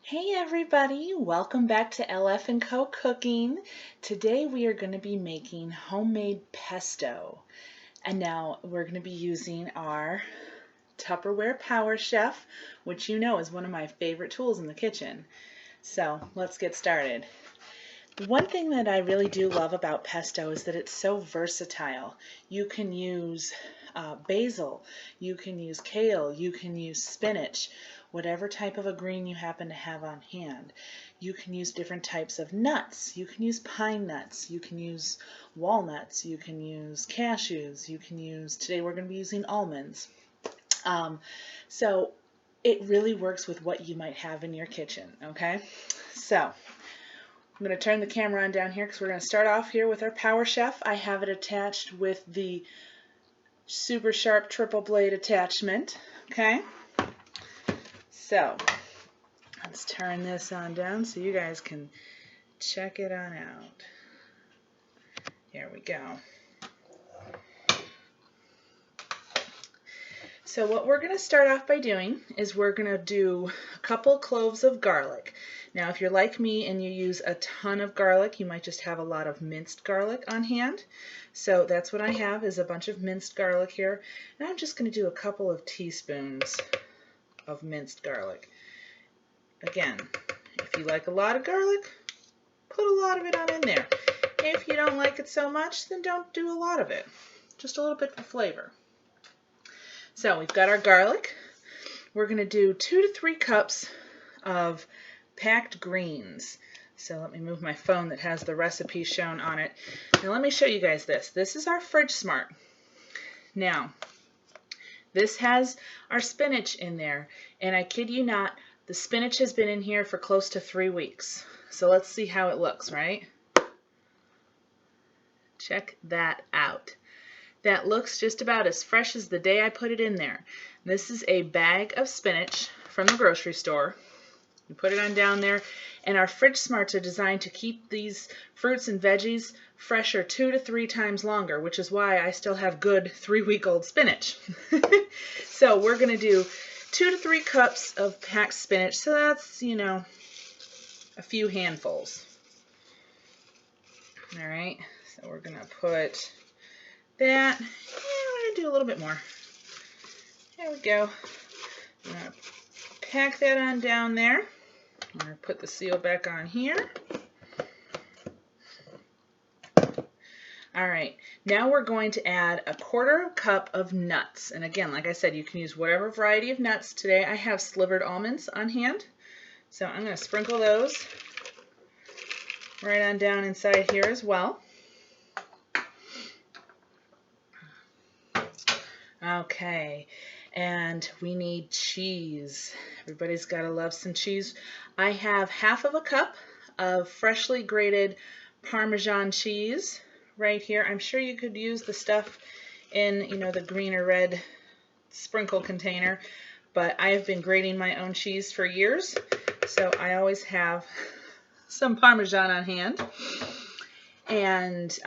Hey everybody, welcome back to LF & Co. Cooking. Today we are going to be making homemade pesto. And now we're going to be using our Tupperware Power Chef, which you know is one of my favorite tools in the kitchen. So let's get started. One thing that I really do love about pesto is that it's so versatile. You can use basil, you can use kale, you can use spinach, whatever type of a green you happen to have on hand. You can use different types of nuts. You can use pine nuts, you can use walnuts, you can use cashews, you can use, today we're going to be using almonds. So it really works with what you might have in your kitchen, okay? So I'm going to turn the camera on down here because we're going to start off here with our Power Chef. I have it attached with the super sharp triple blade attachment. Okay, so let's turn this on down so you guys can check it on out. Here we go. So what we're going to start off by doing is we're going to do a couple cloves of garlic. Now if you're like me and you use a ton of garlic, you might just have a lot of minced garlic on hand. So that's what I have, is a bunch of minced garlic here. And I'm just going to do a couple of teaspoons of minced garlic. Again, if you like a lot of garlic, put a lot of it on in there. If you don't like it so much, then don't do a lot of it. Just a little bit for flavor. So we've got our garlic. We're going to do 2 to 3 cups of packed greens. So let me move my phone that has the recipe shown on it. Now let me show you guys this. This is our Fridge Smart. Now, this has our spinach in there, and I kid you not, the spinach has been in here for close to 3 weeks. So let's see how it looks, right? Check that out. That looks just about as fresh as the day I put it in there. This is a bag of spinach from the grocery store. You put it on down there, and our Fridge Smarts are designed to keep these fruits and veggies fresher 2 to 3 times longer, which is why I still have good 3-week-old spinach. So we're going to do 2 to 3 cups of packed spinach, so that's, you know, a few handfuls. All right, so we're going to put that, and we're going to do a little bit more. There we go. I'm going to pack that on down there. I'm going to put the seal back on here. All right, now we're going to add a 1/4 cup of nuts. And again, like I said, you can use whatever variety of nuts. Today I have slivered almonds on hand. So I'm going to sprinkle those right on down inside here as well. Okay, and we need cheese. Everybody's got to love some cheese. I have 1/2 cup of freshly grated Parmesan cheese right here. I'm sure you could use the stuff in, you know, the green or red sprinkle container, but I have been grating my own cheese for years, so I always have some Parmesan on hand. And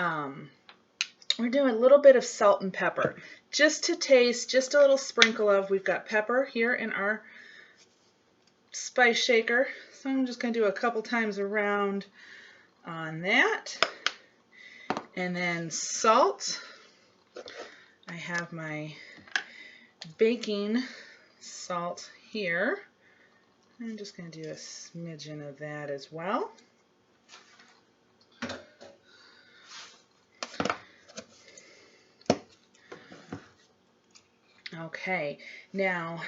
we're doing a little bit of salt and pepper, just to taste, just a little sprinkle of. We've got pepper here in our spice shaker, so I'm just going to do a couple times around on that. And then salt. I have my baking salt here. I'm just going to do a smidgen of that as well. Okay, now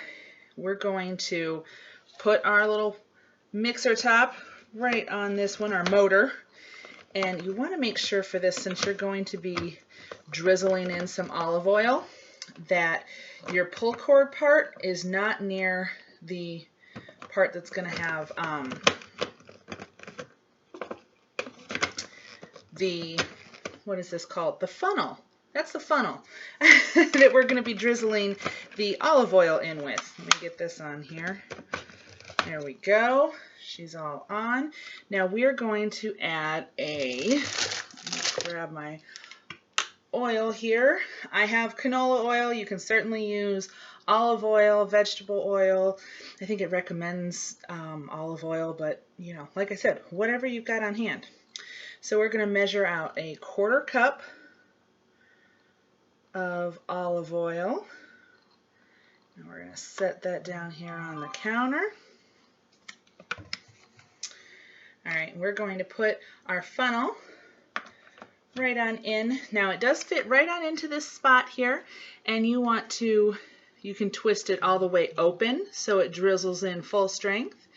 we're going to put our little mixer top right on this one, our motor. And you want to make sure for this, since you're going to be drizzling in some olive oil, that your pull cord part is not near the part that's going to have the, what is this called? The funnel. That's the funnel that we're going to be drizzling the olive oil in with. Let me get this on here. There we go. She's all on. Now we are going to add a, grab my oil here. I have canola oil. You can certainly use olive oil, vegetable oil. I think it recommends olive oil, but you know, like I said, whatever you've got on hand. So we're going to measure out a 1/4 cup of olive oil. And we're going to set that down here on the counter. All right, we're going to put our funnel right on in. Now it does fit right on into this spot here, and you can twist it all the way open so it drizzles in full strength,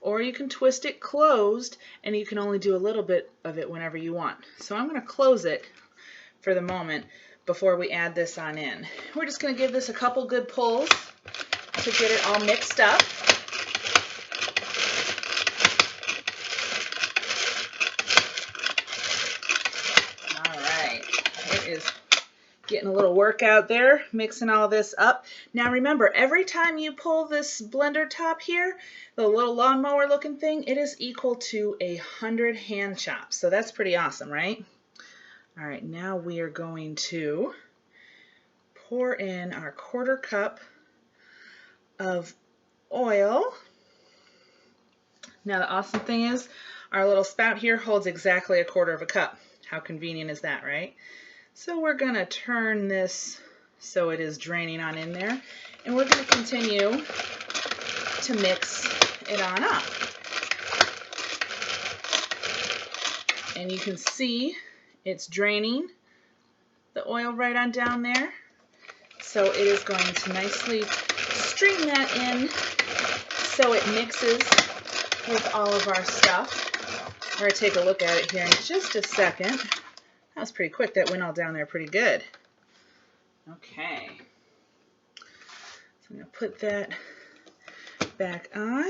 or you can twist it closed and you can only do a little bit of it whenever you want. So I'm going to close it for the moment before we add this on in. We're just going to give this a couple good pulls to get it all mixed up. Is getting a little workout there, mixing all this up. Now remember, every time you pull this blender top here, the little lawnmower looking thing, it is equal to 100 hand chops. So that's pretty awesome, right? All right, now we are going to pour in our 1/4 cup of oil. Now the awesome thing is our little spout here holds exactly 1/4 cup. How convenient is that, right? So we're going to turn this so it is draining on in there, and we're going to continue to mix it on up. And you can see it's draining the oil right on down there. So it is going to nicely stream that in so it mixes with all of our stuff. We're going to take a look at it here in just a second. That was pretty quick. That went all down there pretty good. Okay. So I'm going to put that back on.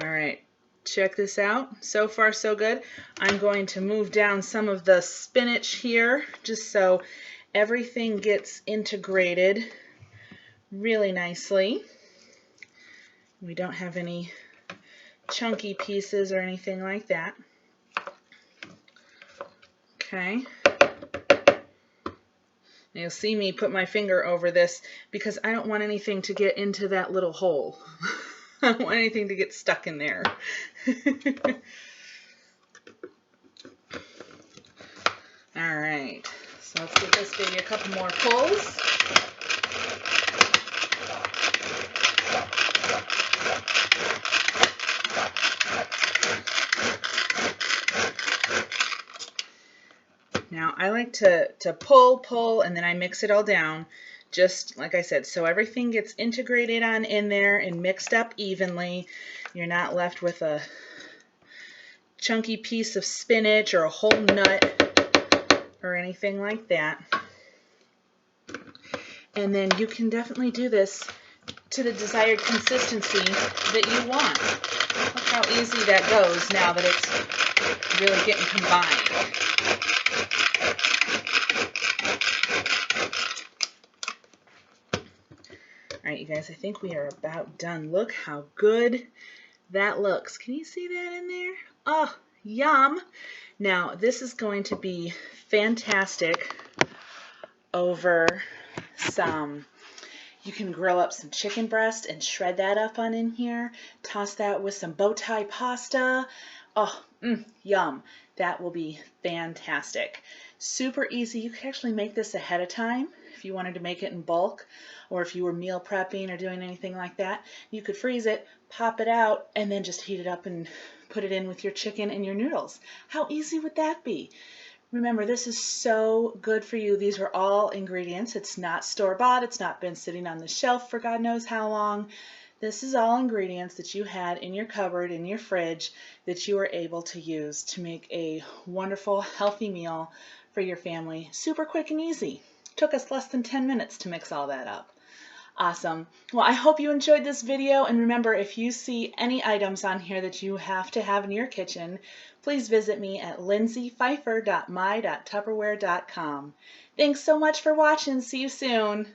All right. Check this out. So far, so good. I'm going to move down some of the spinach here just so everything gets integrated really nicely. We don't have any chunky pieces or anything like that. Okay. Now you'll see me put my finger over this because I don't want anything to get into that little hole. I don't want anything to get stuck in there. All right, so let's give this baby a couple more pulls. Now I like to pull, and then I mix it all down, just like I said, so everything gets integrated on in there and mixed up evenly. You're not left with a chunky piece of spinach or a whole nut or anything like that. And then you can definitely do this to the desired consistency that you want. Look how easy that goes now that it's really getting combined. All right, you guys, I think we are about done. Look how good that looks. Can you see that in there? Oh, yum. Now, this is going to be fantastic over you can grill up some chicken breast and shred that up on in here. Toss that with some bow tie pasta. Oh, yum. That will be fantastic. Super easy. You could actually make this ahead of time if you wanted to make it in bulk, or if you were meal prepping or doing anything like that. You could freeze it, pop it out, and then just heat it up and put it in with your chicken and your noodles. How easy would that be? Remember, this is so good for you. These are all ingredients. It's not store-bought. It's not been sitting on the shelf for God knows how long. This is all ingredients that you had in your cupboard, in your fridge, that you were able to use to make a wonderful, healthy meal for your family. Super quick and easy. Took us less than 10 minutes to mix all that up. Awesome. Well, I hope you enjoyed this video, and remember, if you see any items on here that you have to have in your kitchen, please visit me at lindsaypfeiffer.my.tupperware.com. Thanks so much for watching. See you soon.